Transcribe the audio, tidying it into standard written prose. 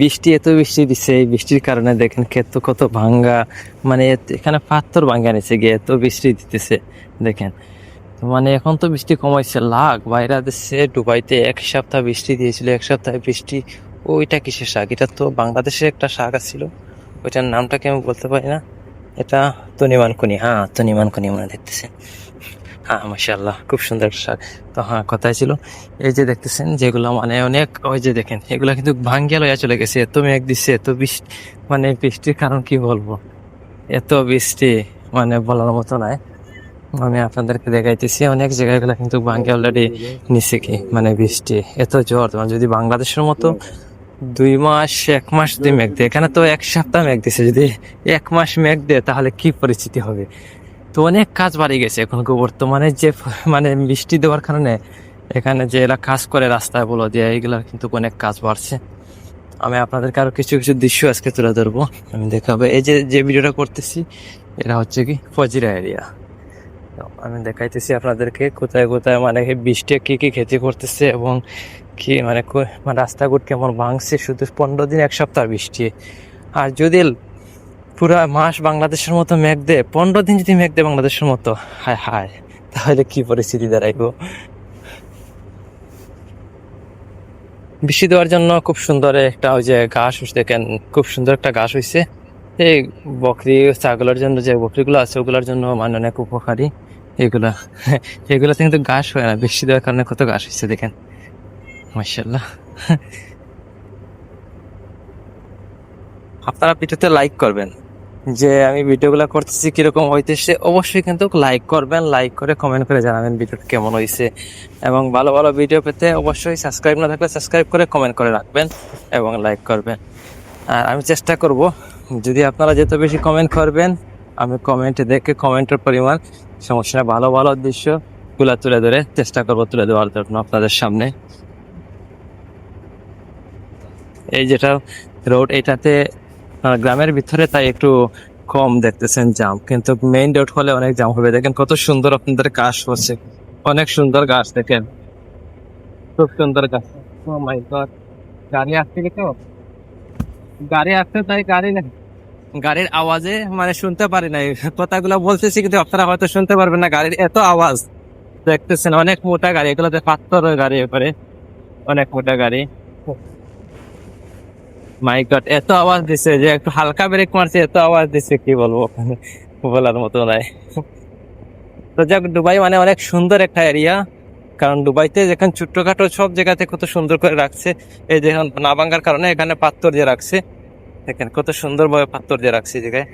বৃষ্টি এত বৃষ্টি দিচ্ছে, এই বৃষ্টির কারণে দেখেন ক্ষেত কত ভাঙ্গা, মানে এখানে পাথর ভাঙ্গা নিচে গিয়ে এত বৃষ্টি দিতেছে দেখেন। তো মানে এখন তো বৃষ্টি কমাইছে, লাখ বাইরে দেশে দুবাইতে 1 সপ্তাহ বৃষ্টি দিয়েছিল, 1 সপ্তাহ বৃষ্টি। ওইটা কিসের শাক? এটা তো বাংলাদেশের একটা শাক ছিল, ওইটার নামটা কি আমি বলতে পারি না। এটা তনিমানকুনি, হ্যাঁ তনিমানকুনি মনে দেখতেছেন। হ্যাঁ মাশাআল্লাহ, খুব সুন্দর একটা শাক। তো হ্যাঁ, কথাই ছিল এই যে দেখতেছেন যেগুলো মানে অনেক, ওই যে দেখেন এগুলা কিন্তু ভাঙ্গিয়া লইয়া চলে গেছে, এত মেঘ দিচ্ছে, এত বৃষ্টি, মানে বৃষ্টির কারণ কি বলবো, এত বৃষ্টি মানে বলার মতো নয়। আমি আপনাদেরকে দেখাইতেছি অনেক জায়গাগুলো কিন্তু ভাঙ্গে অলরেডি নিচে, কি মানে বৃষ্টি এত জোর, মানে যদি বাংলাদেশের মতো 2 মাস 1 মাস যদি মেঘ দেয়, এখানে তো 1 সপ্তাহ মেঘ দিছে, যদি 1 মাস মেঘ দেয় তাহলে কি পরিস্থিতি হবে। তো অনেক কাজ বাড়ি গেছে এখন বর্তমানে, যে মানে বৃষ্টি দেওয়ার কারণে এখানে যে এরা কাজ করে রাস্তায় বলো দিয়ে, এইগুলা কিন্তু অনেক কাজ বাড়ছে। আমি আপনাদেরকে আরো কিছু কিছু দৃশ্য আজকে তুলে ধরবো, আমি দেখাবো। এই যে যে ভিডিওটা করতেছি এটা হচ্ছে কি ফজিরা এরিয়া। আমি দেখাইতেছি আপনাদেরকে কোথায় কোথায় মানে বৃষ্টি কি কি ক্ষতি করতেছে, এবং কি মানে মানে রাস্তাঘাট কেমন ভাঙছে, শুধু 15 দিন 1 সপ্তাহ বৃষ্টি। আর যদি পুরা মাস বাংলাদেশের মতো মেঘ দেয়, 15 দিন যদি মেঘ দেয় বাংলাদেশের মতো, হায় হায়, তাহলে কি পরিস্থিতি দাঁড়াইবো। বৃষ্টি দেওয়ার জন্য খুব সুন্দর একটা ওই যে ঘাস দেখেন, খুব সুন্দর একটা ঘাস হইছে। এই বকরি ছাগলের জন্য, যে বকরিগুলো আছে ওগুলোর জন্য মানে অনেক উপকারী এগুলা। এগুলোতে কিন্তু ঘাস হয় না, বৃষ্টি দেওয়ার কারণে কত ঘাস হয়েছে দেখেন, মাশাআল্লাহ। আপনারা ভিডিওতে লাইক করবেন, যে আমি ভিডিওগুলো করতেছি কিরকম হইতেছে, অবশ্যই কিন্তু লাইক করবেন, লাইক করে কমেন্ট করে জানাবেন ভিডিওটা কেমন হয়েছে। এবং ভালো ভালো ভিডিও পেতে অবশ্যই সাবস্ক্রাইব না থাকলে সাবস্ক্রাইব করে কমেন্ট করে রাখবেন এবং লাইক করবেন। আর আমি চেষ্টা করব, যদি আপনারা যত বেশি কমেন্ট করবেন, আমি কমেন্টে দেখে কমেন্টের পরিমাণ সমস্যা না, ভালো ভালো দৃশ্যগুলা তুলে ধরে চেষ্টা করব তুলে দেওয়ার জন্য আপনাদের সামনে। এই যেটা রোড, এটাতে গ্রামের ভিতরে তাই একটু কম দেখতেছেন জাম, কিন্তু মেইন রোড হলে অনেক জাম হবে। দেখেন কত সুন্দর আপনাদের গাছ হচ্ছে, অনেক সুন্দর গাছ দেখেন, খুব সুন্দর গাছ। ও মাই গড, গাড়ি আসছে কি তো, গাড়ি আসছে তাই গাড়ি না, গাড়ির আওয়াজে মানে শুনতে পারি না কথাগুলো বলতেছি, কিন্তু আপনারা হয়তো শুনতে পারবেন না, গাড়ির এত আওয়াজ। দেখতেছেন অনেক মোটা গাড়ি, এগুলোতে পাথরের গাড়ি, এবারে অনেক মোটা গাড়ি। মাই গড, এত আওয়াজ দিছে যে একটু হালকা ব্রেক মারছে, এত আওয়াজ দিছে কি বলবো, ওখানে বলার মতো নাই। তো যাক, দুবাই মানে অনেক সুন্দর একটা এরিয়া, কারণ দুবাইতে যেখানে ছোট্টখাটো সব জায়গাতে কত সুন্দর করে রাখছে। এই যে না ভাঙার কারণে এখানে পাথর দিয়ে রাখছে, দেখেন কত সুন্দর ভাবে পাথর দিয়ে রাখছে এই জায়গায়।